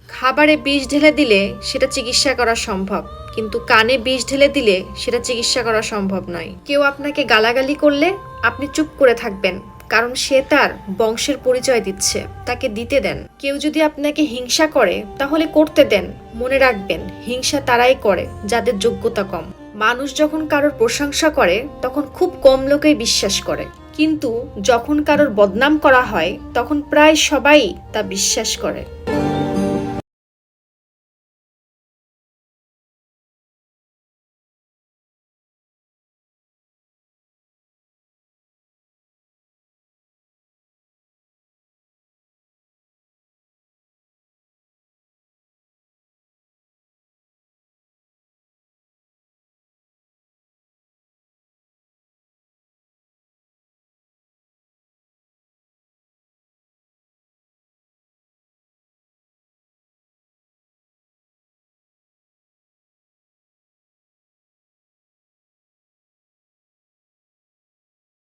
খাবারে বিষ ঢেলে দিলে সেটা চিকিৎসা করা সম্ভব, কিন্তু কানে বিষ ঢেলে দিলে সেটা চিকিৎসা করা সম্ভব নয়। কেউ আপনাকে গালাগালি করলে আপনি চুপ করে থাকবেন, কারণ সে তার বংশের পরিচয় দিচ্ছে, তাকে দিতে দেন। কেউ যদি আপনাকে হিংসা করে তাহলে করতে দেন। মনে রাখবেন, হিংসা তারাই করে যাদের যোগ্যতা কম। মানুষ যখন কারোর প্রশংসা করে তখন খুব কম লোকেই বিশ্বাস করে, কিন্তু যখন কারোর বদনাম করা হয় তখন প্রায় সবাই তা বিশ্বাস করে।